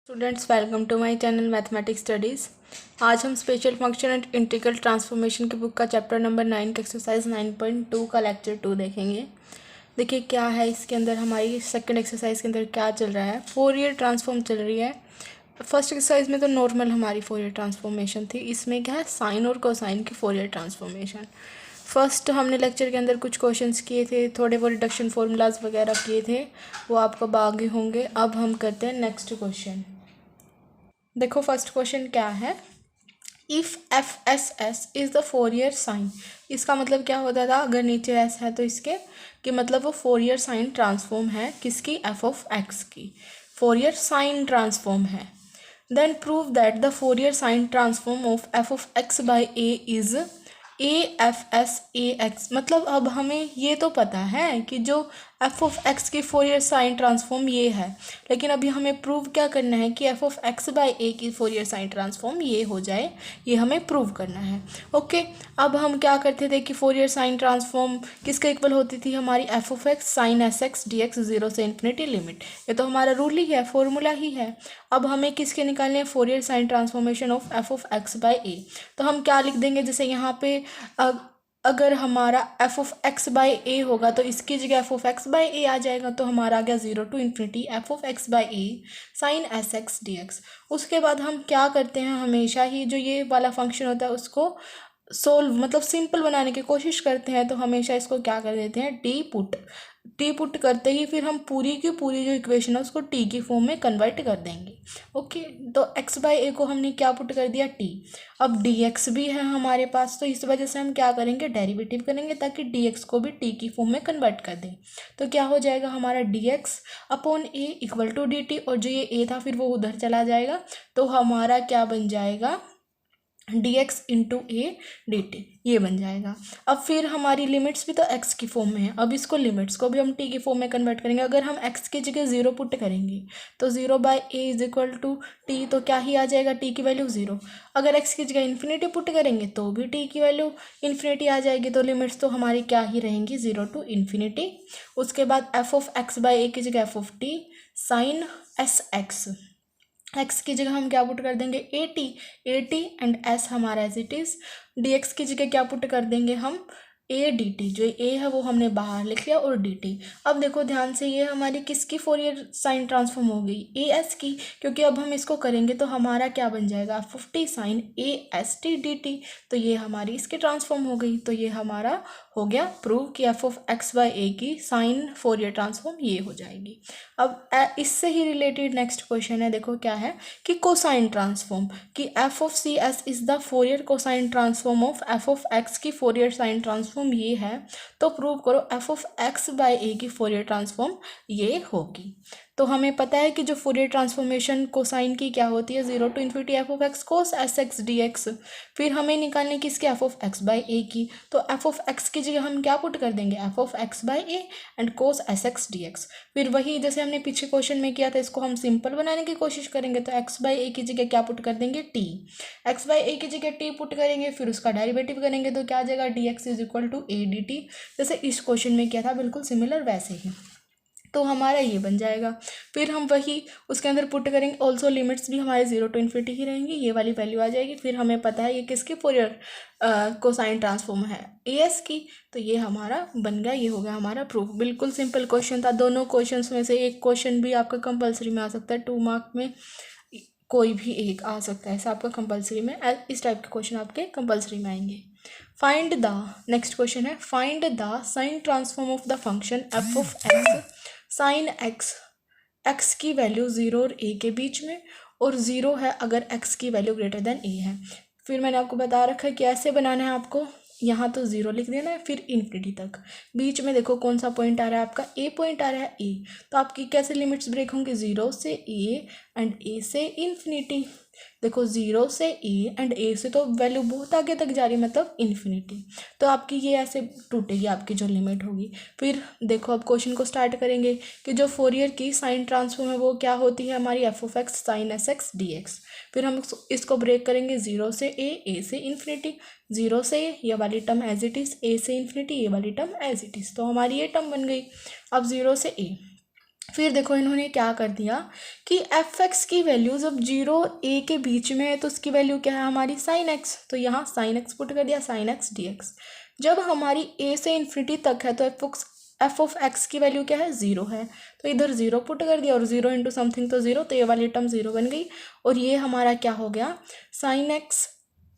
Students, welcome to my channel mathematics studies. आज हम special function and integral transformation की book का chapter number 9 का एक्सरसाइज 9.2 का लेक्चर 2 देखेंगे। देखिए क्या है इसके अंदर, हमारी सेकंड एक्सरसाइज के अंदर क्या चल रहा है। फोरियर ट्रांसफॉर्म चल रही है। फर्स्ट एक्सरसाइज में तो नॉर्मल हमारी फोरियर ट्रांसफॉर्मेशन थी, इसमें क्या है साइन और कोसाइन की फोरियर ट्रांसफॉर्मेशन। फर्स्ट हमने लेक्चर के अंदर कुछ क्वेश्चंस किए थे, थोड़े वो रिडक्शन फॉर्मूलाज वगैरह किए थे, वो आपको बागी होंगे। अब हम करते हैं नेक्स्ट क्वेश्चन। देखो फर्स्ट क्वेश्चन क्या है, if F S S is the Fourier sign. इसका मतलब क्या होता था, अगर नीचे एस है तो इसके कि मतलब वो फोरियर साइन ट्रांसफॉर्म है किसकी, एफ ऑफ एक्स की, फोरियर साइन ट्रांसफॉर्म है। Then prove that the Fourier sine transform of F of x by a is a f s a x. मतलब अब हमें ये तो पता है कि जो एफ ऑफ एक्स की फोरियर साइन ट्रांसफॉर्म ये है, लेकिन अभी हमें प्रूव क्या करना है कि f of x by a की फोरियर साइन ट्रांसफॉर्म ये हो जाए, ये हमें प्रूव करना है। ओके, अब हम क्या करते थे कि फोरियर साइन ट्रांसफॉर्म किसके इक्वल होती थी, हमारी f of x sine S x d x zero से इन्फिनिटी लिमिट। ये तो हमारा रूल ही है, फॉर्मूला ही है। अब हमें किसके निकालने हैं, Fourier sine transformation of F of x by A. तो हम क्या लिख देंगे, जैसे यहाँ पे अगर हमारा f of x by a होगा तो इसकी जगह f of x by a आ जाएगा, तो हमारा आ गया zero to infinity f of x by a sine S x d x. उसके बाद हम क्या करते हैं, हमेशा ही जो ये वाला फंक्शन होता है उसको सोल्व मतलब सिंपल बनाने की कोशिश करते हैं। तो हमेशा इसको क्या कर देते हैं, टी पुट करते ही फिर हम पूरी की पूरी जो इक्वेशन है उसको टी की फॉर्म में कन्वर्ट कर देंगे। ओके, तो एक्स बाई ए को हमने क्या पुट कर दिया, टी। अब डी एक्स भी है हमारे पास, तो इस वजह से हम क्या करेंगे, डेरिवेटिव करेंगे ताकि डी एक्स को भी टी की फॉर्म में कन्वर्ट कर दें। तो क्या हो जाएगा हमारा d x upon a equal to d t, और जो ये ए था फिर वो उधर चला जाएगा, तो हमारा क्या बन जाएगा, डी एक्स इंटू ए डी टी, ये बन जाएगा। अब फिर हमारी लिमिट्स भी तो एक्स की फॉर्म में है, अब इसको लिमिट्स को भी हम टी की फॉर्म में कन्वर्ट करेंगे। अगर हम एक्स की जगह ज़ीरो पुट करेंगे तो zero by a is equal to t, तो क्या ही आ जाएगा, टी की वैल्यू ज़ीरो। अगर एक्स की जगह इन्फिनिटी पुट करेंगे तो भी टी की वैल्यू इन्फिनिटी आ जाएगी, तो लिमिट्स तो हमारी क्या ही रहेंगी, ज़ीरो टू इन्फिनिटी। उसके बाद f of x by a की जगह f of t sine S x, x की जगह हम क्या पुट कर देंगे, ए टी एंड एस हमारा as it is. D x की जगह क्या पुट कर देंगे हम, ए डी टी, जो ए है वो हमने बाहर लिख लिया, और डी टी। अब देखो ध्यान से, ये हमारी किसकी फोरियर साइन ट्रांसफॉर्म हो गई, ए एस की, क्योंकि अब हम इसको करेंगे तो हमारा क्या बन जाएगा, 50 sine a s t d t. तो ये हमारी इसकी ट्रांसफॉर्म हो गई, तो ये हमारा हो गया प्रूव कि f of x by a की साइन फोरियर ट्रांसफॉर्म ये हो जाएगी। अब इससे ही रिलेटेड नेक्स्ट क्वेश्चन है, देखो क्या है कि कोसाइन ट्रांसफॉर्म, कि f of c s is the Fourier cosine transform of F of x की फोरियर साइन ट्रांसफॉर्म ये है, तो प्रूव करो f of x by a की फोरियर ट्रांसफॉर्म ये होगी। तो हमें पता है कि जो फोरियर ट्रांसफॉर्मेशन कोसाइन की क्या होती है, zero to infinity f of x cos S x d x. फिर हमें निकालने की इसकी f of x by a की, तो एफ ऑफ एक्स की जगह हम क्या पुट कर देंगे, F of x by A and cos S x d x. फिर वही जैसे हमने पीछे क्वेश्चन में किया था, इसको हम सिंपल बनाने की कोशिश करेंगे, तो एक्स बाई ए की जगह क्या पुट कर देंगे, टी। एक्स बाई ए की जगह टी पुट करेंगे, फिर उसका डेरिवेटिव करेंगे, तो क्या आ जाएगा, d x is equal to a d t. जैसे इस क्वेश्चन में किया था बिल्कुल सिमिलर वैसे ही, तो हमारा ये बन जाएगा। फिर हम वही उसके अंदर पुट करेंगे, ऑल्सो लिमिट्स भी हमारे जीरो टू इन्फिनिटी ही रहेंगी, ये वाली वैल्यू आ जाएगी। फिर हमें पता है ये किसकी फोरियर कोसाइन ट्रांसफॉर्म है, ए एस की, तो ये हमारा बन गया, ये हो गया हमारा प्रूफ। बिल्कुल सिंपल क्वेश्चन था, दोनों क्वेश्चन में से एक क्वेश्चन भी आपका कंपलसरी में आ सकता है, 2 मार्क में कोई भी एक आ सकता है, ऐसा आपका कंपलसरी में, इस टाइप के क्वेश्चन आपके कंपलसरी में आएंगे। फाइंड द, नेक्स्ट क्वेश्चन है, find the sign transform of the function F of x sine x, x की वैल्यू ज़ीरो और ए के बीच में, और ज़ीरो है अगर एक्स की वैल्यू ग्रेटर देन ए है। फिर मैंने आपको बता रखा है कि ऐसे बनाना है आपको, यहाँ तो ज़ीरो लिख देना है, फिर इन्फिनिटी तक। बीच में देखो कौन सा पॉइंट आ रहा है आपका, ए पॉइंट आ रहा है, ए। तो आपकी कैसे लिमिट्स ब्रेक होंगी, ज़ीरो से ए एंड ए से इन्फिनिटी। देखो ज़ीरो से ए एंड ए से तो वैल्यू बहुत आगे तक जा रही है, मतलब इन्फिनिटी। तो आपकी ये ऐसे टूटेगी आपकी जो लिमिट होगी। फिर देखो अब क्वेश्चन को स्टार्ट करेंगे कि जो फोरियर की साइन ट्रांसफॉर्म है वो क्या होती है, हमारी f of x sine S x d x. फिर हम इसको ब्रेक करेंगे, ज़ीरो से ए से इन्फिनिटी, ज़ीरो से ये वाली टर्म एज इट इज़, ए से इन्फिनिटी ये वाली टर्म एज इट इज़, तो हमारी ये टर्म बन गई। अब ज़ीरो से ए, फिर देखो इन्होंने क्या कर दिया कि एफ एक्स की वैल्यू जब 0 a के बीच में है तो उसकी वैल्यू क्या है हमारी साइन एक्स, तो यहाँ साइन एक्स पुट कर दिया, साइन एक्स डी एक्स। जब हमारी a से इन्फिनिटी तक है तो एफ ऑफ एक्स की वैल्यू क्या है 0 है, तो इधर 0 पुट कर दिया और 0 इंटू समथिंग तो 0, तो ये वाली टर्म 0 बन गई और ये हमारा क्या हो गया sine x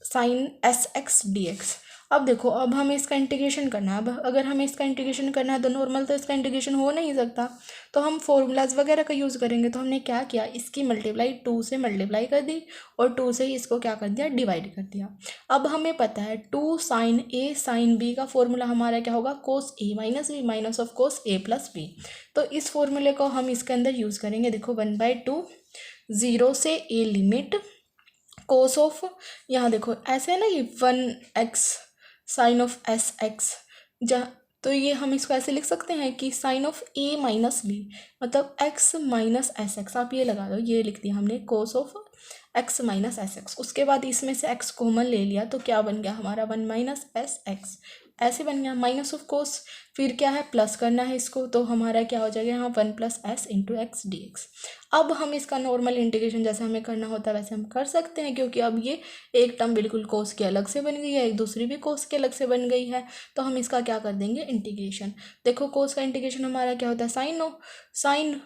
sine S x d x. अब देखो अब हमें इसका इंटीग्रेशन करना है। अब अगर हमें इसका इंटीग्रेशन करना है तो नॉर्मल तो इसका इंटीग्रेशन हो नहीं सकता, तो हम फॉर्मूलाज वगैरह का यूज़ करेंगे। तो हमने क्या किया, इसकी मल्टीप्लाई 2 से मल्टीप्लाई कर दी और 2 से ही इसको क्या कर दिया डिवाइड कर दिया। अब हमें पता है 2 साइन ए साइन बी का फॉर्मूला हमारा क्या होगा cos A minus B minus of cos A plus B. तो इस फॉर्मूले को हम इसके अंदर यूज़ करेंगे। देखो 1/2 0 से ए लिमिट कोस ऑफ, यहाँ देखो ऐसे है ना ये 1x sign of S x, जहाँ तो ये हम इसको ऐसे लिख सकते हैं कि sine of a minus b मतलब x माइनस एस एक्स, आप ये लगा दो, ये लिख दिया हमने cos of x minus s x. उसके बाद इसमें से x कॉमन ले लिया तो क्या बन गया हमारा 1 माइनस एस एक्स, ऐसे बन गया माइनस ऑफ कोस। फिर क्या है प्लस करना है इसको, तो हमारा क्या हो जाएगा यहाँ 1 plus S into x d x. अब हम इसका नॉर्मल इंटीग्रेशन जैसे हमें करना होता है वैसे हम कर सकते हैं, क्योंकि अब ये एक टर्म बिल्कुल कोस के अलग से बन गई है, एक दूसरी भी कोस के अलग से बन गई है, तो हम इसका क्या कर देंगे इंटीग्रेशन। देखो कोस का इंटीग्रेशन हमारा क्या होता है साइन,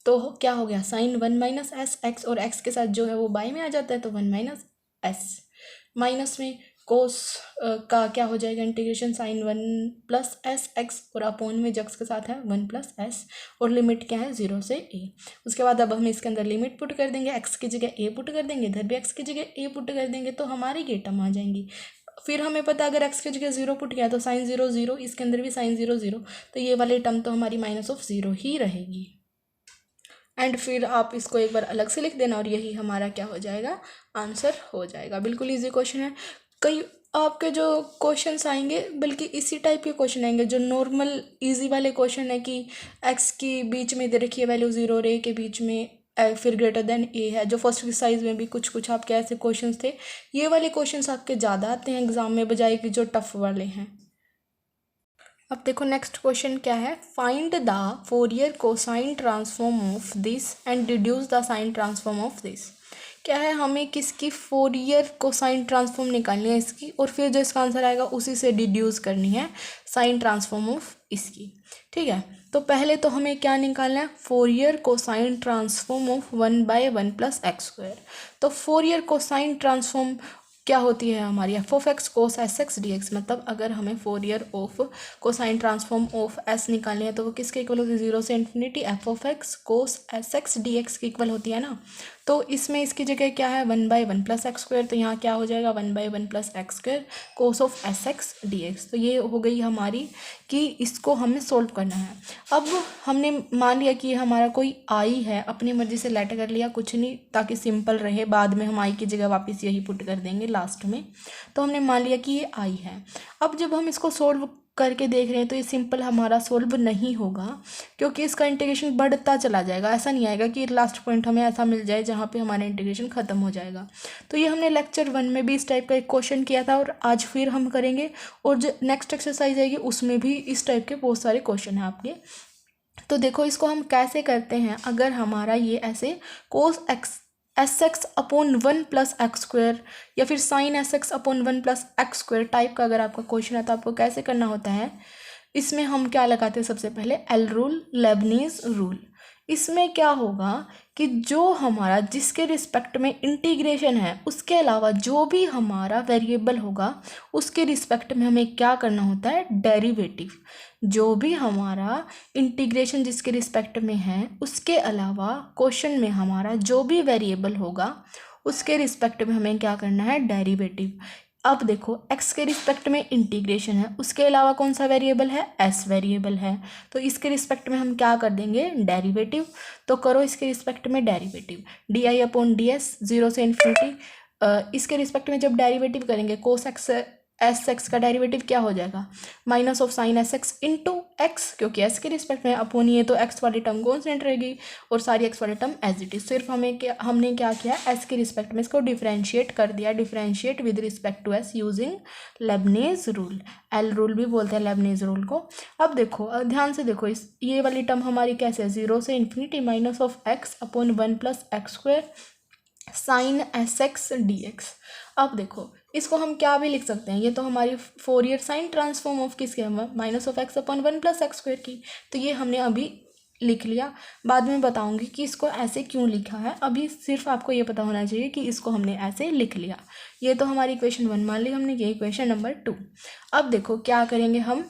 तो क्या हो गया साइन 1 माइनस एस एक्स और एक्स के साथ जो है वो बाई में आ जाता है तो 1 माइनस एस, माइनस में कोस का क्या हो जाएगा integration sine 1 plus s x और अपोन में जक्स के साथ है 1 प्लस एस और लिमिट क्या है 0 से a। उसके बाद अब हम इसके अंदर लिमिट पुट कर देंगे, x की जगह a पुट कर देंगे, इधर भी x की जगह a पुट कर देंगे तो हमारी ये टर्म आ जाएंगी। फिर हमें पता अगर x की जगह 0 पुट किया तो साइन 0 0, इसके अंदर भी साइन 0 0, तो ये वाली टर्म तो हमारी माइनस ऑफ 0 ही रहेगी। एंड फिर आप इसको एक बार अलग से लिख देना और यही हमारा क्या हो जाएगा आंसर हो जाएगा। बिल्कुल इजी क्वेश्चन है। कई आपके जो क्वेश्चंस आएंगे बल्कि इसी टाइप के क्वेश्चन आएंगे जो नॉर्मल इजी वाले क्वेश्चन है कि x की बीच में दे रखी है वैल्यू 0 और a के बीच में फिर ग्रेटर देन a है, जो फर्स्ट एक्सरसाइज में भी कुछ कुछ आपके ऐसे क्वेश्चंस थे। ये वाले क्वेश्चंस आपके ज़्यादा आते हैं एग्जाम में बजाय कि जो टफ वाले हैं। अब देखो नेक्स्ट क्वेश्चन क्या है, find the Fourier cosine transform of this and deduce the sign transform of this. क्या है हमें किसकी फोरियर कोसाइन ट्रांसफॉर्म निकालनी है इसकी और फिर जो इसका आंसर आएगा उसी से डिड्यूस करनी है साइन ट्रांसफॉर्म ऑफ इसकी। ठीक है, तो पहले तो हमें क्या निकालना है Fourier cosine transform of 1/1 plus x square. तो फोरियर कोसाइन ट्रांसफॉर्म क्या होती है हमारी f of x cos S x d x, मतलब अगर हमें Fourier of cosine transform of S निकालनी है तो वो किसके इक्वल होती है 0 से infinity f of x cos S x d x की इक्वल होती है ना। तो इसमें इसकी जगह क्या है 1/1 प्लस एक्स स्क्वायर, तो यहाँ क्या हो जाएगा 1/1 plus x square cos of S x d x. तो ये हो गई हमारी कि इसको हमें सोल्व करना है। अब हमने मान लिया कि हमारा कोई आई है, अपनी मर्जी से लेट कर लिया, कुछ नहीं ताकि सिंपल रहे, बाद में हम आई की जगह वापस यही पुट कर देंगे लास्ट में। तो हमने मान लिया कि ये आई है। अब जब हम इसको सोल्व करके देख रहे हैं तो ये सिंपल हमारा सोल्व नहीं होगा, क्योंकि इसका इंटीग्रेशन बढ़ता चला जाएगा। ऐसा नहीं आएगा कि लास्ट पॉइंट हमें ऐसा मिल जाए जहाँ पे हमारा इंटीग्रेशन ख़त्म हो जाएगा। तो ये हमने लेक्चर 1 में भी इस टाइप का एक क्वेश्चन किया था और आज फिर हम करेंगे, और जो नेक्स्ट एक्सरसाइज आएगी उसमें भी इस टाइप के बहुत सारे क्वेश्चन हैं आपके। तो देखो इसको हम कैसे करते हैं, अगर हमारा ये ऐसे cos x s x upon 1 plus x square या फिर sine S x upon 1 plus x square type का अगर आपका क्वेश्चन है तो आपको कैसे करना होता है, इसमें हम क्या लगाते हैं सबसे पहले एल रूल लेबनीज रूल। इसमें क्या होगा कि जो हमारा जिसके रिस्पेक्ट में इंटीग्रेशन है उसके अलावा जो भी हमारा वेरिएबल होगा उसके रिस्पेक्ट में हमें क्या करना होता है डेरिवेटिव। जो भी हमारा इंटीग्रेशन जिसके रिस्पेक्ट में है उसके अलावा क्वेश्चन में हमारा जो भी वेरिएबल होगा उसके रिस्पेक्ट में हमें क्या करना है डेरिवेटिव। अब देखो x के रिस्पेक्ट में इंटीग्रेशन है, उसके अलावा कौन सा वेरिएबल है s वेरिएबल है, तो इसके रिस्पेक्ट में हम क्या कर देंगे डेरिवेटिव। तो करो इसके रिस्पेक्ट में derivative D I upon D S 0 से इन्फिनिटी। इसके रिस्पेक्ट में जब डेरिवेटिव करेंगे कोस एक्स एस एक्स का डेरिवेटिव क्या हो जाएगा, minus of sine S x into x, क्योंकि एस के रिस्पेक्ट में अपोन ये तो एक्स वाली टर्म कॉन्स्टेंट रहेगी और सारी एक्स वाली टर्म एज इट इज। सिर्फ हमने क्या किया, एस के रिस्पेक्ट में इसको डिफरेंशिएट कर दिया, differentiate with respect to s using Leibniz rule, L rule भी बोलते हैं लेबनीज रूल को। अब देखो ध्यान से देखो, इस ये वाली टर्म हमारी कैसे है, 0 से infinity minus of x upon 1 plus x square sine S x d x. अब देखो इसको हम क्या भी लिख सकते हैं, ये तो हमारी फोरियर साइन ट्रांसफॉर्म ऑफ किसके, minus of x upon 1 plus x square की, तो ये हमने अभी लिख लिया। बाद में बताऊंगी कि इसको ऐसे क्यों लिखा है, अभी सिर्फ आपको ये पता होना चाहिए कि इसको हमने ऐसे लिख लिया। ये तो हमारी इक्वेशन 1 मान ली हमने, ये इक्वेशन नंबर 2। अब देखो क्या करेंगे हम,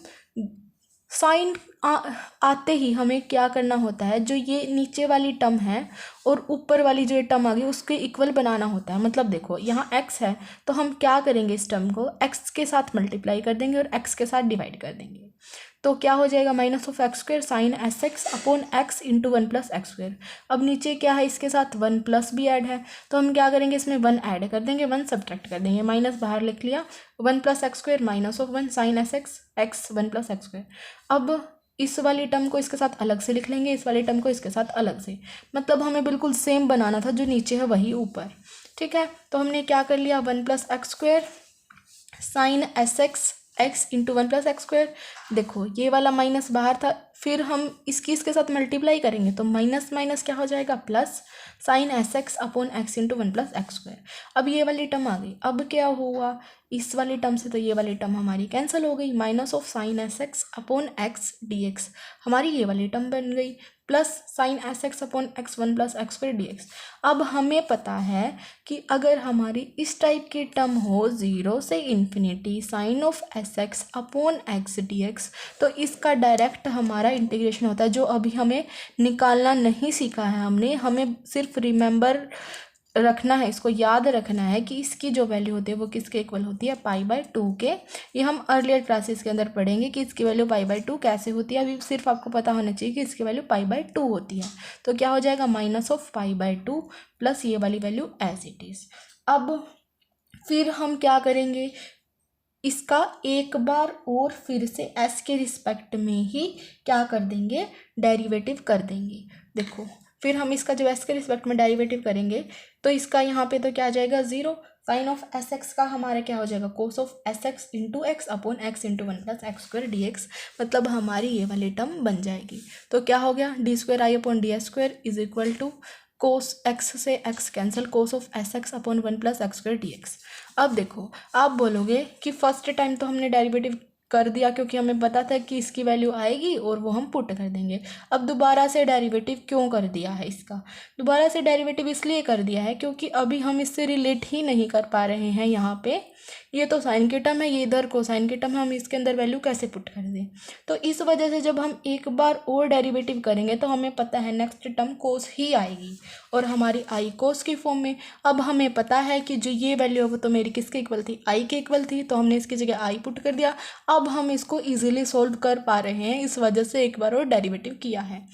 साइन आते ही हमें क्या करना होता है, जो ये नीचे वाली टर्म है और ऊपर वाली जो टर्म आ गई उसके इक्वल बनाना होता है। मतलब देखो यहाँ x है तो हम क्या करेंगे, इस टर्म को x के साथ मल्टीप्लाई कर देंगे और x के साथ डिवाइड कर देंगे, तो क्या हो जाएगा, minus of x square sine S x upon x into 1 plus x square. अब नीचे क्या है, इसके साथ 1 प्लस भी ऐड है, तो हम क्या करेंगे, इसमें 1 ऐड कर देंगे, 1 सब्ट्रैक्ट कर देंगे, माइनस बाहर लिख लिया, 1 plus x square minus of 1 sine S x x 1 plus x square. अब इस वाली टर्म को इसके साथ अलग से लिख लेंगे, इस वाली टर्म को इसके साथ अलग से, मतलब हमें बिल्कुल सेम बनाना था, जो नीचे है वही ऊपर। ठीक है, तो हमने क्या कर लिया, 1 plus x square sine S x x into 1 plus x square. देखो ये वाला माइनस बाहर था, फिर हम इसके साथ मल्टीप्लाई करेंगे तो माइनस माइनस क्या हो जाएगा, plus sign S x upon x into 1 plus x square. अब ये वाली टर्म आ गई, अब क्या हुआ, इस वाली टर्म से तो ये वाली टर्म हमारी कैंसिल हो गई, minus of sine S x upon x d x हमारी ये वाली टर्म बन गई, plus sign S x upon x 1 plus x square D x. अब हमें पता है कि अगर हमारी इस टाइप की टर्म हो 0 से infinity sine of S x upon x d x, तो इसका डायरेक्ट हमारा इंटीग्रेशन होता है, जो अभी हमें निकालना नहीं सीखा है हमने, हमें सिर्फ रिमेंबर रखना है, इसको याद रखना है कि इसकी जो वैल्यू होती है वो किसके इक्वल होती है, π/2 के। ये हम अर्लियर क्लासेस के अंदर पढ़ेंगे कि इसकी वैल्यू π/2 कैसे होती है, अभी सिर्फ आपको पता होना चाहिए कि इसकी वैल्यू π/2 होती है। तो क्या हो जाएगा, माइनस ऑफ π/2 प्लस ये वाली वैल्यू एज इट इज़। अब फिर हम क्या करेंगे, इसका एक बार और फिर से s के रिस्पेक्ट में ही क्या कर देंगे, डेरिवेटिव कर देंगे। देखो फिर हम इसका जो s के रिस्पेक्ट में डेरिवेटिव करेंगे तो इसका यहाँ पे तो क्या आ जाएगा, 0 साइन ऑफ एस एक्स का हमारा क्या हो जाएगा, cos of S x into x upon x into 1 plus x square D x, मतलब हमारी ये वाली टर्म बन जाएगी। तो क्या हो गया, D square I upon D S square is equal to cos X से X cancel, cos of S x upon 1 plus x square D x. अब देखो आप बोलोगे कि फर्स्ट टाइम तो हमने डेरिवेटिव कर दिया क्योंकि हमें पता था कि इसकी वैल्यू आएगी और वो हम पुट कर देंगे। अब दोबारा से डेरिवेटिव क्यों कर दिया है, इसका दोबारा से डेरिवेटिव इसलिए कर दिया है क्योंकि अभी हम इससे रिलेट ही नहीं कर पा रहे हैं। यहाँ पे ये तो साइन की टर्म है, ये इधर कोसाइन की टर्म है, हम इसके अंदर वैल्यू कैसे पुट कर दें। तो इस वजह से जब हम एक बार और डेरिवेटिव करेंगे तो हमें पता है नेक्स्ट टर्म कोस ही आएगी और हमारी आई कोस की फॉर्म में। अब हमें पता है कि जो ये वैल्यू है वो तो मेरी किसके इक्वल थी, आई के इक्वल थी, तो हमने इसकी जगह आई पुट कर दिया। अब हम इसको ईजिली सोल्व कर पा रहे हैं, इस वजह से एक बार और डेरिवेटिव किया है।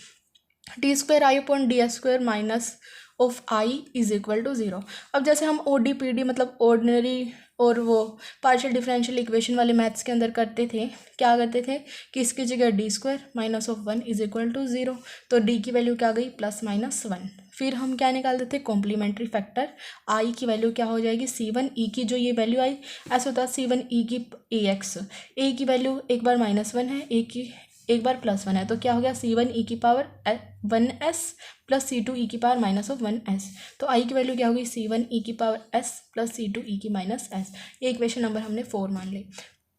D square I upon D S square minus of I is equal to 0। अब जैसे हम ODPD मतलब ऑर्डिनरी और वो पार्शियल डिफरेंशियल इक्वेशन वाले मैथ्स के अंदर करते थे, क्या करते थे कि इसकी जगह d square minus of 1 is equal to 0, तो डी की वैल्यू क्या गई प्लस माइनस 1। फिर हम क्या निकालते थे, कॉम्प्लीमेंट्री फैक्टर, आई की वैल्यू क्या हो जाएगी C1 ई की, जो ये वैल्यू आई ऐसा होता है C1 ई की AX, ए की वैल्यू एक बार -1 है, ए की एक बार +1 है, तो क्या हो गया C1 ई की पावर 1s प्लस C2 ई की पावर माइनस ऑफ 1s। तो आई की वैल्यू क्या होगी C1 ई की पावर s प्लस C2 ई की माइनस s। ये इक्वेशन नंबर हमने 4 मान ली।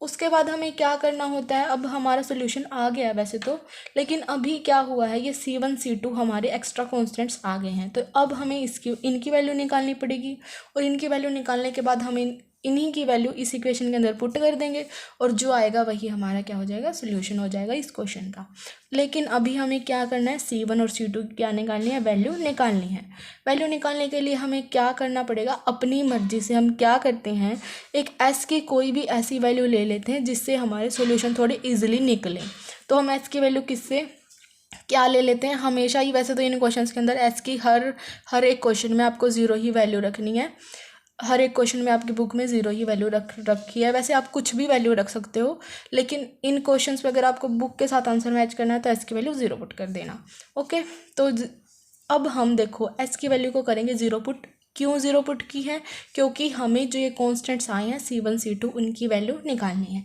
उसके बाद हमें क्या करना होता है, अब हमारा सोल्यूशन आ गया है वैसे तो, लेकिन अभी क्या हुआ है, ये C1 C2 हमारे एक्स्ट्रा कॉन्स्टेंट्स आ गए हैं, तो अब हमें इनकी वैल्यू निकालनी पड़ेगी और इनकी वैल्यू निकालने के बाद हमें इन्हीं की वैल्यू इस इक्वेशन के अंदर पुट कर देंगे और जो आएगा वही हमारा क्या हो जाएगा, सोल्यूशन हो जाएगा इस क्वेश्चन का। लेकिन अभी हमें क्या करना है, C1 और C2 क्या निकालनी है, वैल्यू निकालनी है। वैल्यू निकालने के लिए हमें क्या करना पड़ेगा, अपनी मर्जी से हम क्या करते हैं, एक S की कोई भी ऐसी वैल्यू ले लेते हैं जिससे हमारे सोल्यूशन थोड़े ईजिली निकले। तो हम S की वैल्यू किससे क्या ले लेते हैं, हमेशा ही वैसे तो इन क्वेश्चंस के अंदर S की हर एक क्वेश्चन में आपको 0 ही वैल्यू रखनी है। हर एक क्वेश्चन में आपकी बुक में ज़ीरो ही वैल्यू रखी है। वैसे आप कुछ भी वैल्यू रख सकते हो, लेकिन इन क्वेश्चंस पे अगर आपको बुक के साथ आंसर मैच करना है तो एस की वैल्यू ज़ीरो पुट कर देना। ओके, तो अब हम देखो एस की वैल्यू को करेंगे ज़ीरो पुट। क्यों ज़ीरो पुट की है? क्योंकि हमें जो ये कॉन्स्टेंट्स आए हैं C1 C2 उनकी वैल्यू निकालनी है।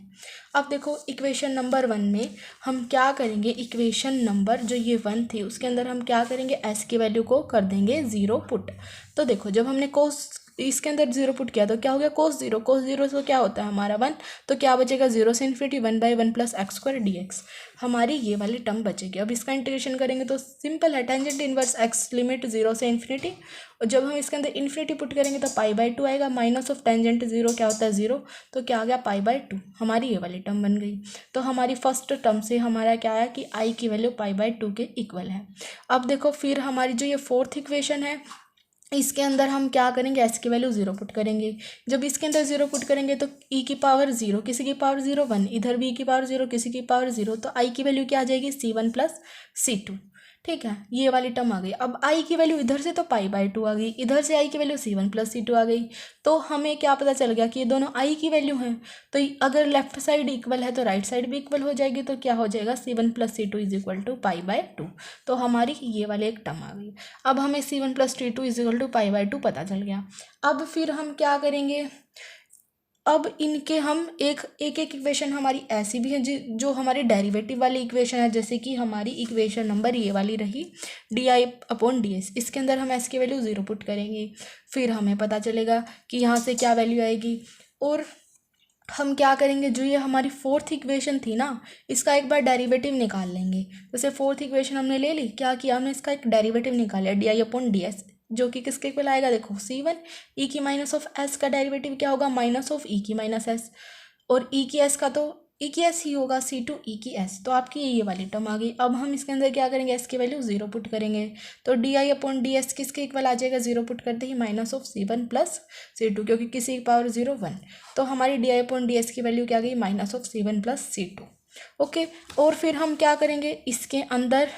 अब देखो इक्वेशन नंबर 1 में हम क्या करेंगे, इक्वेशन नंबर जो ये 1 थी उसके अंदर हम क्या करेंगे, एस की वैल्यू को कर देंगे ज़ीरो पुट। तो देखो जब हमने कोस इसके अंदर ज़ीरो पुट किया तो क्या हो गया, कोस ज़ीरो से क्या होता है हमारा 1, तो क्या बचेगा 0 से इन्फिनिटी 1/1 + x² dx, हमारी ये वाली टर्म बचेगी। अब इसका इंटीग्रेशन करेंगे तो सिंपल है, टेंजेंट इनवर्स x लिमिट 0 से इन्फिनिटी, और जब हम इसके अंदर इन्फिनिटी पुट करेंगे तो π/2 आएगा, माइनस ऑफ टेंजेंट 0 क्या होता है 0, तो क्या आ गया π/2, हमारी ये वाली टर्म बन गई। तो हमारी फर्स्ट टर्म से हमारा क्या आया कि i की वैल्यू π/2 के इक्वल है। अब देखो फिर हमारी जो ये फोर्थ इक्वेशन है इसके अंदर हम क्या करेंगे, एस की वैल्यू ज़ीरो पुट करेंगे। जब इसके अंदर ज़ीरो पुट करेंगे तो ई की पावर 0 किसी की पावर 0 1, इधर भी ई की पावर 0 किसी की पावर 0, तो आई की वैल्यू क्या आ जाएगी C1 + C2। ठीक है, ये वाली टर्म आ गई। अब आई की वैल्यू इधर से तो π/2 आ गई, इधर से आई की वैल्यू C1 + C2 आ गई। तो हमें क्या पता चल गया कि ये दोनों आई की वैल्यू हैं, तो अगर लेफ्ट साइड इक्वल है तो राइट साइड भी इक्वल हो जाएगी, तो क्या हो जाएगा C1 + C2 = π/2। तो हमारी ये वाली एक टर्म आ गई। अब हमें C1 + C2 = π/2 पता चल गया। अब फिर हम क्या करेंगे, अब इनके हम एक इक्वेशन हमारी ऐसी भी है जो हमारी डेरिवेटिव वाली इक्वेशन है, जैसे कि हमारी इक्वेशन नंबर ये वाली रही di/ds, इसके अंदर हम s की वैल्यू ज़ीरो पुट करेंगे। फिर हमें पता चलेगा कि यहाँ से क्या वैल्यू आएगी, और हम क्या करेंगे, जो ये हमारी फोर्थ इक्वेशन थी ना इसका एक बार डेरिवेटिव निकाल लेंगे। जैसे फोर्थ इक्वेशन हमने ले ली, क्या किया हमने, इसका एक डेरिवेटिव निकाला di/ds, जो कि किसके इक्वल आएगा, देखो C1 e की माइनस ऑफ s का डेरिवेटिव क्या होगा, माइनस ऑफ e की माइनस s, और e की s का तो e की s ही होगा C2 e की s, तो आपकी ये वाली टर्म आ गई। अब हम इसके अंदर क्या करेंगे, s की वैल्यू ज़ीरो पुट करेंगे, तो di/ds किसके इक्वल आ जाएगा, ज़ीरो पुट करते ही माइनस ऑफ C1 + C2, क्योंकि किसी की पावर 0 1, तो हमारी di/ds की वैल्यू क्या गई, minus of C1 + C2। Okay, और फिर हम क्या करेंगे, इसके अंदर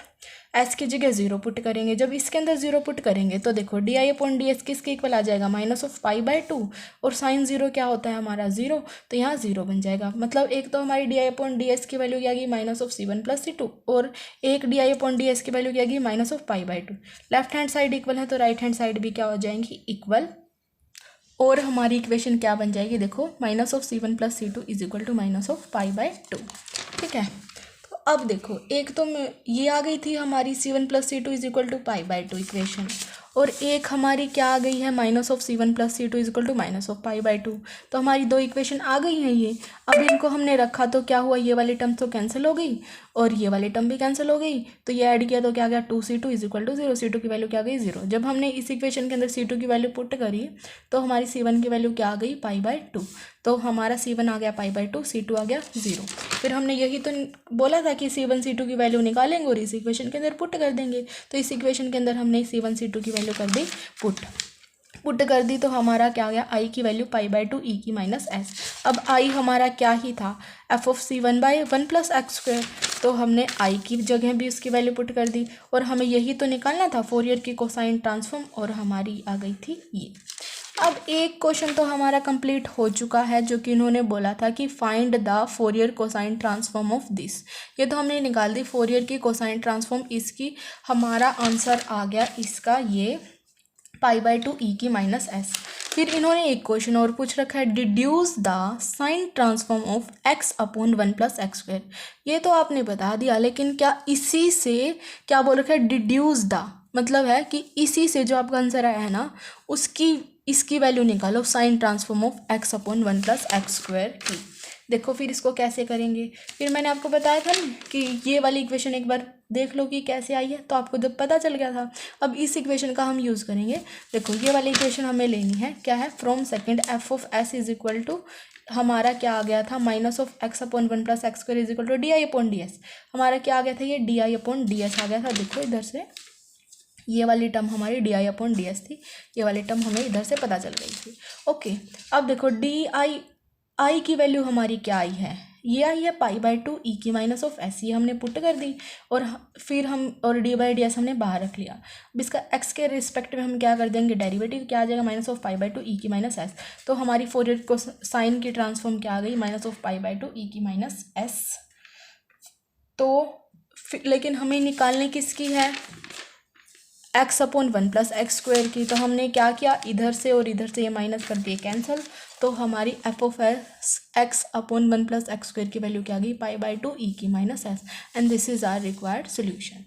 s की जगह ज़ीरो पुट करेंगे। जब इसके अंदर ज़ीरो पुट करेंगे तो देखो di/ds किसके इक्वल आ जाएगा, माइनस ऑफ π/2, और साइन ज़ीरो क्या होता है हमारा 0, तो यहाँ 0 बन जाएगा। मतलब एक तो हमारी di/ds की वैल्यू क्या गई, माइनस ऑफ C1 + C2, और एक di/ds की वैल्यू क्या गई, minus of π/2। Left hand side equal है तो राइट हैंड साइड भी क्या हो जाएंगी, इक्वल, और हमारी इक्वेशन क्या बन जाएगी, देखो minus of C1 + C2 = minus of π/2। ठीक है, तो अब देखो एक तो ये आ गई थी हमारी C1 + C2 = π/2 इक्वेशन, और एक हमारी क्या आ गई है, minus of C1 + C2 = minus of π/2। तो हमारी दो इक्वेशन आ गई हैं ये। अब इनको हमने रखा तो क्या हुआ, ये वाली टर्म तो कैंसिल हो गई और ये वाली टर्म भी कैंसिल हो गई, तो ये ऐड किया तो क्या गया, 2C2 = 0, C2 की वैल्यू क्या गई 0। जब हमने इस इक्वेशन के अंदर C2 की वैल्यू पुट करी तो हमारी C1 की वैल्यू क्या आ गई, π/2, तो हमारा C1 आ गया π/2, C2 आ गया 0। फिर हमने यही तो बोला था कि C1 C2 की वैल्यू निकालेंगे और इस इक्वेशन के अंदर पुट कर देंगे, तो इस इक्वेशन के अंदर हमने C1 C2 की वैल्यू कर दी पुट कर दी, तो हमारा क्या आ गया, i की वैल्यू π/2 e की माइनस s। अब i हमारा क्या ही था, f(c1/1 + x²), तो हमने i की जगह भी उसकी वैल्यू पुट कर दी, और हमें यही तो निकालना था फोरियर की कोसाइन ट्रांसफॉर्म, और हमारी आ गई थी ये। अब एक क्वेश्चन तो हमारा कंप्लीट हो चुका है, जो कि इन्होंने बोला था कि find the Fourier cosine transform of this, ये तो हमने निकाल दी फोरियर की कोसाइन ट्रांसफॉर्म, इसकी हमारा आंसर आ गया इसका ये π/2 e की माइनस s। फिर इन्होंने एक क्वेश्चन और पूछ रखा है, deduce the sign transform of x/1 + x²। ये तो आपने बता दिया, लेकिन क्या इसी से क्या बोल रखा है, डिड्यूस द मतलब है कि इसी से जो आपका आंसर आया है ना उसकी इसकी वैल्यू निकालो, sign transform of x/1 + x² की। देखो फिर इसको कैसे करेंगे, फिर मैंने आपको बताया था ना कि ये वाली इक्वेशन एक बार देख लो कि कैसे आई है, तो आपको जब पता चल गया था। अब इस इक्वेशन का हम यूज़ करेंगे। देखो ये वाली इक्वेशन हमें लेनी है, क्या है, फ्रॉम सेकंड f(s) = हमारा क्या आ गया था, minus of x/1 + x² = di/ds। हमारा क्या आ गया था, ये di/ds आ गया था। देखो इधर से ये वाली टर्म हमारी di/ds थी, ये वाली टर्म हमें इधर से पता चल गई थी। ओके, अब देखो आई की वैल्यू हमारी क्या आई है, ये आई है π/2 e की माइनस ऑफ एस, ये हमने पुट कर दी और फिर हम और d/ds हमने बाहर रख लिया। अब इसका x के रिस्पेक्ट में हम क्या कर देंगे, डेरिवेटिव क्या आ जाएगा, माइनस ऑफ π/2 e की माइनस एस। तो हमारी फोरियर को साइन की ट्रांसफॉर्म क्या आ गई, माइनस ऑफ π/2 e की माइनस एस। तो लेकिन हमें निकालने किसकी है, x/1 + x² की। तो हमने क्या किया, इधर से और इधर से ये माइनस कर दिए कैंसिल। तो हमारी f(x/1 + x² की वैल्यू क्या आ गई, π/2 e की minus s. And this is our required solution.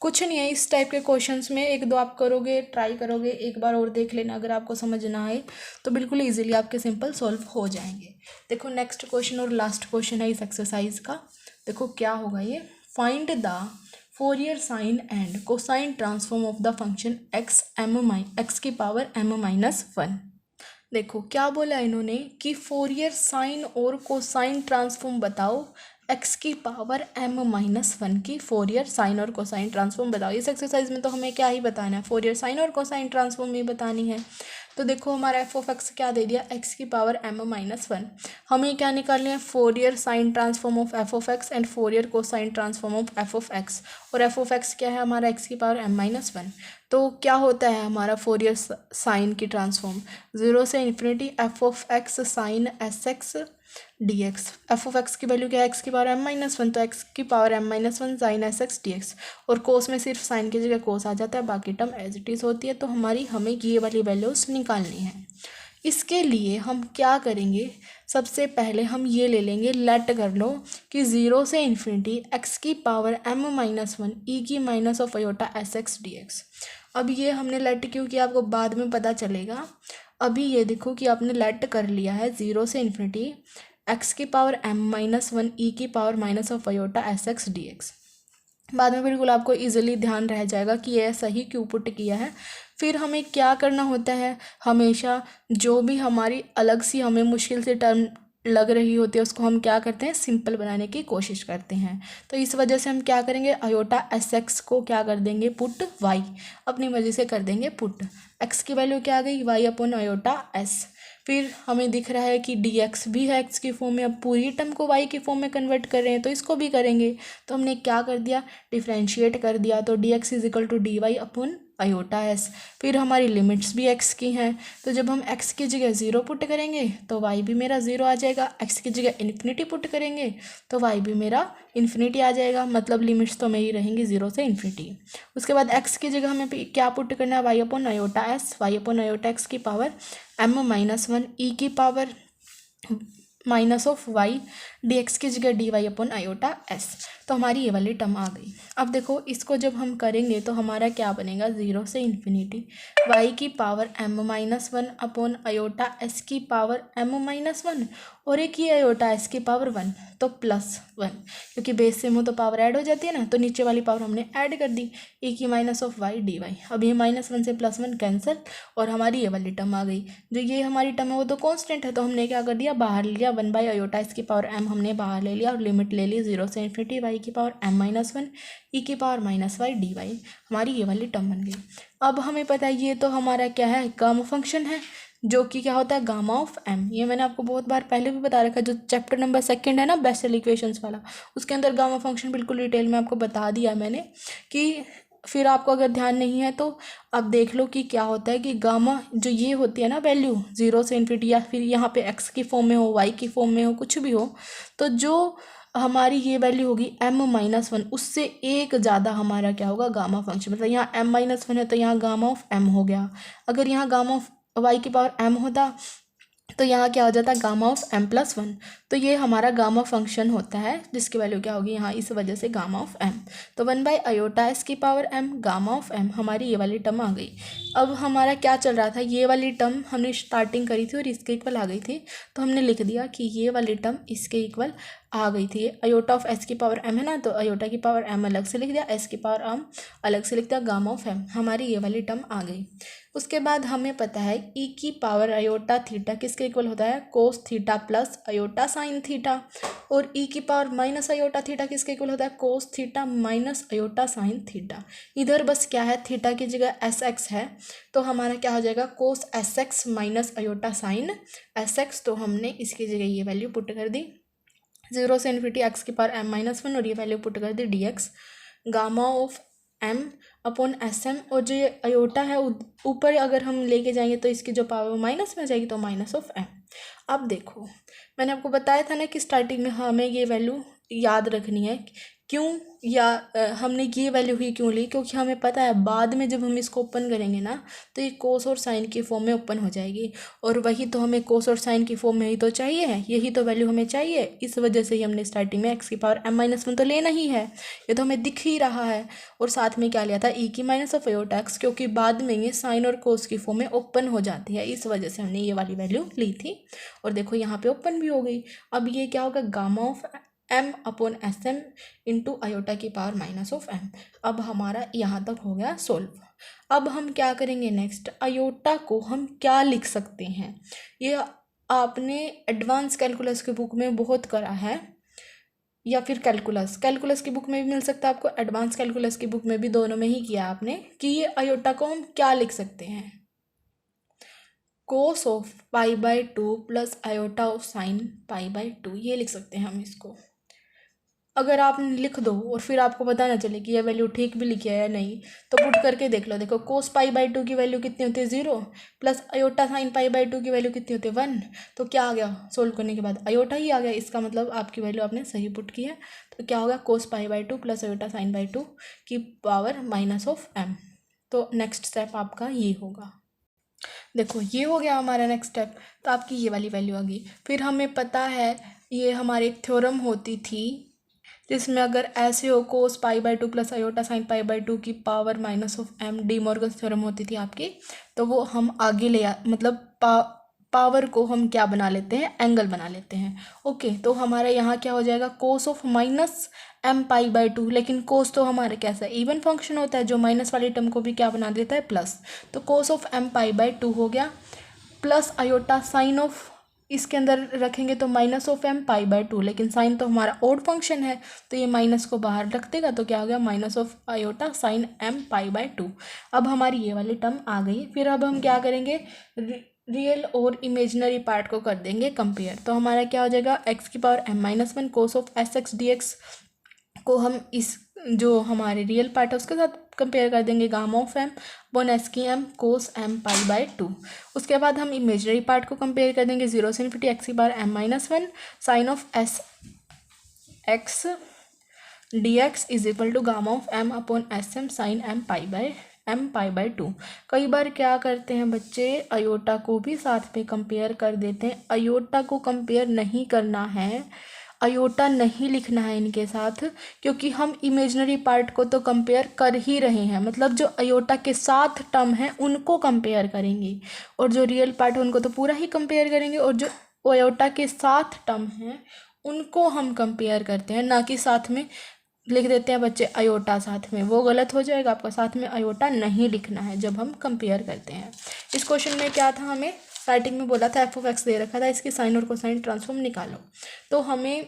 कुछ नहीं है, इस टाइप के क्वेश्चंस में एक दो आप करोगे, ट्राई करोगे, एक बार और देख लेना, अगर आपको समझ ना आए तो बिल्कुल इजीली आपके सिंपल सॉल्व हो जाएंगे। देखो नेक्स्ट क्वेश्चन और लास्ट क्वेश्चन है इस एक्सरसाइज का। देखो क्या होगा ये, find the Fourier sign and cosine transform of the function x की पावर m-1। देखो क्या बोला इन्होंने कि फोरियर साइन और कोसाइन ट्रांसफॉर्म बताओ x की पावर m-1 की फोरियर साइन और कोसाइन ट्रांसफॉर्म बताओ। इस एक्सरसाइज में तो हमें क्या ही बताना है, फोरियर साइन और कोसाइन ट्रांसफॉर्म ही बतानी है। तो देखो हमारा f(x) क्या दे दिया, x की पावर m-1। हमें क्या निकालना है, Fourier sine transform of f(x) and Fourier cosine transform of f(x). और f(x) क्या है हमारा, x की पावर m-1। तो क्या होता है हमारा फोरियर साइन की ट्रांसफॉर्म, 0 से infinity f(x) sign sx dx। f(x) की वैल्यू क्या है, x की पावर m-1, तो x की power m-1 sign sx dx। और कोस में सिर्फ साइन की जगह कोस आ जाता है, बाकी टर्म एज इट इज़ होती है। तो हमें ये वाली वैल्यूज निकालनी है। इसके लिए हम क्या करेंगे, सबसे पहले हम ये ले लेंगे, लेट कर लो कि 0 से इन्फिनिटी x की पावर m-1 e की minus of iota sx dx। अब ये हमने लेट क्यों किया आपको बाद में पता चलेगा। अभी ये देखो कि आपने लेट कर लिया है 0 से इन्फिनिटी x की पावर m-1 e की power minus of iota sx dx। बाद में बिल्कुल आपको इजीली ध्यान रह जाएगा कि ये सही क्यों पुट किया है। फिर हमें क्या करना होता है, हमेशा जो भी हमारी अलग सी हमें मुश्किल से टर्म लग रही होती है उसको हम क्या करते हैं, सिंपल बनाने की कोशिश करते हैं। तो इस वजह से हम क्या करेंगे, आयोटा sx को क्या कर देंगे, पुट y, अपनी मर्जी से कर देंगे पुट। x की वैल्यू क्या आ गई, y/आयोटा s। फिर हमें दिख रहा है कि dx भी है x की फॉर्म में, अब पूरी टर्म को y की फॉर्म में कन्वर्ट कर रहे हैं तो इसको भी करेंगे। तो हमने क्या कर दिया, डिफ्रेंशिएट कर दिया। तो dx = dy/आयोटा s। फिर हमारी लिमिट्स भी x की हैं, तो जब हम x की जगह 0 पुट करेंगे तो y भी मेरा 0 आ जाएगा। x की जगह इन्फिनिटी पुट करेंगे तो y भी मेरा इन्फिनिटी आ जाएगा, मतलब लिमिट्स तो मेरी रहेंगी 0 से इन्फिनिटी। उसके बाद x की जगह हमें क्या पुट करना है, y/आयोटा s, y/आयोटा x की पावर m-1 e की power minus of y dx की जगह dy/आयोटा s। तो हमारी ये वाली टर्म आ गई। अब देखो इसको जब हम करेंगे तो हमारा क्या बनेगा, 0 से इन्फिनिटी y की पावर m-1/आयोटा s की पावर m-1 और एक ही आयोटा s की पावर 1, तो +1, क्योंकि बेस सेम हो तो पावर ऐड हो जाती है ना, तो नीचे वाली पावर हमने ऐड कर दी, e की माइनस ऑफ y dy। अब ये -1 से +1 कैंसिल और हमारी ये वाली टर्म आ गई। जो ये हमारी टर्म है वो तो कांस्टेंट है, तो हमने क्या कर दिया, बाहर लिया 1/आयोटा s की पावर m हमने बाहर ले लिया और लिमिट ले ली 0 से इन्फिनिटी y की पावर m-1 e की पावर -y dy। हमारी ये वाली टर्म बन गई। अब हमें पता है ये तो हमारा क्या है, गामा फंक्शन है, जो कि क्या होता है, गामा ऑफ m। ये मैंने आपको बहुत बार पहले भी बता रखा है, जो चैप्टर नंबर 2 है ना बेसेल इक्वेशंस वाला, उसके अंदर गामा फंक्शन बिल्कुल डिटेल में आपको बता दिया मैंने। कि फिर आपको अगर ध्यान नहीं है तो अब देख लो कि क्या होता है कि गामा जो ये होती है ना वैल्यू 0 से इन्फिनिटी, या फिर यहाँ पे x की फॉर्म में हो, y की फॉर्म में हो, कुछ भी हो, तो जो हमारी ये वैल्यू होगी m-1, उससे एक ज़्यादा हमारा क्या होगा, गामा फंक्शन। मतलब यहाँ m-1 है तो यहाँ गामा ऑफ m हो गया। अगर यहाँ गामा ऑफ y की पावर m होता तो यहाँ क्या हो जाता, गामा ऑफ m+1। तो ये हमारा गामा फंक्शन होता है जिसकी वैल्यू क्या होगी यहाँ, इस वजह से गामा ऑफ m। तो 1/आयोटा s की power m gamma of m, हमारी ये वाली टर्म आ गई। अब हमारा क्या चल रहा था, ये वाली टर्म हमने स्टार्टिंग करी थी और इसके इक्वल आ गई थी, तो हमने लिख दिया कि ये वाली टर्म इसके इक्वल आ गई थी। आयोटा ऑफ s की पावर m है ना, तो आयोटा की पावर m अलग से लिख दिया, s की पावर m अलग से लिख दिया, गामा ऑफ m, हमारी ये वाली टर्म आ गई। उसके बाद हमें पता है ई की पावर अयोटा थीटा किसके इक्वल होता है, cos theta plus iota sine theta, और ई की पावर माइनस अयोटा थीटा किसके इक्वल होता है, cos theta minus iota sine theta. इधर बस क्या है, थीटा की जगह एस एक्स है, तो हमारा क्या हो जाएगा, cos S X minus iota sine S X. तो हमने इसकी जगह ये वैल्यू पुट कर दी 0 से इन्फिनिटी एक्स की पावर एम माइनस 1, और ये वैल्यू पुट कर दी D X gamma of M upon S M, और जो ये अयोटा है ऊपर अगर हम लेके जाएंगे तो इसकी जो पावर माइनस में जाएगी, तो माइनस ऑफ एम। अब देखो मैंने आपको बताया था ना कि स्टार्टिंग में हमें ये वैल्यू याद रखनी है, क्यों या हमने ये वैल्यू ही क्यों ली, क्योंकि हमें पता है बाद में जब हम इसको ओपन करेंगे ना तो ये कोस और साइन की फॉर्म में ओपन हो जाएगी, और वही तो हमें कोस और साइन की फॉर्म में ही तो चाहिए है, यही तो वैल्यू हमें चाहिए। इस वजह से ही हमने स्टार्टिंग में एक्स की पावर एम माइनस 1 तो लेना ही है, ये तो हमें दिख ही रहा है। और साथ में क्या लिया था, ई की माइनस ऑफ अयोटा एक्स, क्योंकि बाद में ये साइन और कोस की फॉर्म में ओपन हो जाती है, इस वजह से हमने ये वाली वैल्यू ली थी। और देखो यहाँ पे ओपन भी हो गई। अब ये क्या होगा, gamma of M upon S m into iota की पावर माइनस ऑफ एम। अब हमारा यहाँ तक हो गया सोल्व। अब हम क्या करेंगे नेक्स्ट, अयोटा को हम क्या लिख सकते हैं, ये आपने एडवांस कैलकुलस की बुक में बहुत करा है, या फिर कैलकुलस की बुक में भी मिल सकता है आपको, एडवांस कैलकुलस की बुक में भी, दोनों में ही किया आपने कि ये अयोटा को हम क्या लिख सकते हैं, cos of pi by 2 plus aorta of sine pi by 2, ये लिख सकते हैं हम इसको। अगर आप लिख दो और फिर आपको पता ना चले कि यह वैल्यू ठीक भी लिखी है या नहीं, तो पुट करके देख लो। देखो कोस पाई बाय 2 की वैल्यू कितनी होती है 0, plus iota sine pi by 2 की वैल्यू कितनी होती है 1, तो क्या आ गया, सोल्व करने के बाद अयोटा ही आ गया। इसका मतलब आपकी वैल्यू आपने सही पुट की है। तो क्या होगा, cos pi by 2 plus iota sine by 2 की पावर माइनस ऑफ एम। तो नेक्स्ट स्टेप आपका ये होगा। देखो ये हो गया हमारा नेक्स्ट स्टेप, तो आपकी ये वाली वैल्यू आ गई। फिर हमें पता है ये हमारी एक थ्योरम होती थी जिसमें अगर ऐसे हो cos pi by 2 plus iota sine pi by 2 की power minus of M, De Morgan's theorem होती थी आपकी। तो वो हम आगे मतलब पावर को हम क्या बना लेते हैं, एंगल बना लेते हैं। ओके, तो हमारा यहाँ क्या हो जाएगा, cos of minus m pi by 2, लेकिन कोस तो हमारा कैसा इवन फंक्शन होता है जो माइनस वाली टर्म को भी क्या बना देता है, प्लस। तो cos of m pi by 2 हो गया, प्लस अयोटा साइन ऑफ, इसके अंदर रखेंगे तो minus of m pi by 2, लेकिन साइन तो हमारा ओड फंक्शन है तो ये माइनस को बाहर रख देगा, तो क्या हो गया, minus of iota sine m pi by 2। अब हमारी ये वाली टर्म आ गई। फिर अब हम क्या करेंगे, रियल और इमेजिनरी पार्ट को कर देंगे कंपेयर। तो हमारा क्या हो जाएगा, एक्स की power M minus 1 cos of S x d x को हम इस जो हमारे रियल पार्ट है उसके साथ कंपेयर कर देंगे, gamma of M one S की M cos M pi by 2। उसके बाद हम इमेजनरी पार्ट को कंपेयर कर देंगे 0 से इन्फिनिटी एक्स की power M minus 1 sine of S x d x is equal to gamma of M upon S m sine m pi by 2। कई बार क्या करते हैं बच्चे, अयोटा को भी साथ में कंपेयर कर देते हैं। अयोटा को कंपेयर नहीं करना है, अयोटा नहीं लिखना है इनके साथ, क्योंकि हम इमेजिनरी पार्ट को तो कंपेयर कर ही रहे हैं, मतलब जो अयोटा के साथ टर्म है उनको कंपेयर करेंगे, और जो रियल पार्ट है उनको तो पूरा ही कंपेयर करेंगे, और जो अयोटा के साथ टर्म है उनको हम कंपेयर करते हैं, ना कि साथ में लिख देते हैं बच्चे अयोटा साथ में, वो गलत हो जाएगा। आपको साथ में अयोटा नहीं लिखना है जब हम कंपेयर करते हैं। इस क्वेश्चन में क्या था, हमें स्टार्टिंग में बोला था एफ ऑफ एक्स दे रखा था, इसकी साइन और कोसाइन ट्रांसफॉर्म निकालो। तो हमें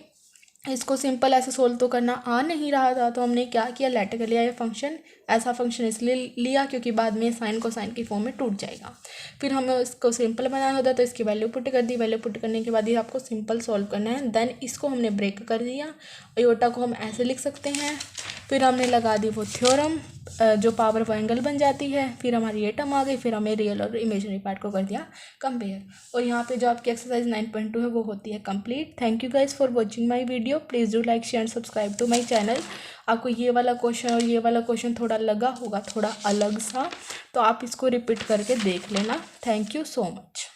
इसको सिंपल ऐसे सोल्व तो करना आ नहीं रहा था, तो हमने क्या किया, लेट कर लिया ये फंक्शन। ऐसा फंक्शन इसलिए लिया क्योंकि बाद में साइन कोसाइन की फॉर्म में टूट जाएगा। फिर हमें इसको सिंपल बनाना होता है, तो इसकी वैल्यू पुट कर दी। वैल्यू पुट करने के बाद ये आपको सिंपल सॉल्व करना है। देन इसको हमने ब्रेक कर दिया, अयोटा को हम ऐसे लिख सकते हैं। फिर हमने लगा दी वो थ्योरम, जो पावर वो एंगल बन जाती है। फिर हमारी ये टर्म आ गई। फिर हमें रियल और इमेजिनरी पार्ट को कर दिया कंपेयर। और यहाँ पे जो आपकी एक्सरसाइज 9.2 है वो होती है complete. Thank you guys for watching my video. Please do like share and subscribe to my channel. आपको ये वाला क्वेश्चन और ये वाला क्वेश्चन थोड़ा लगा होगा, थोड़ा अलग सा, तो आप इसको रिपीट करके देख लेना। Thank you so much.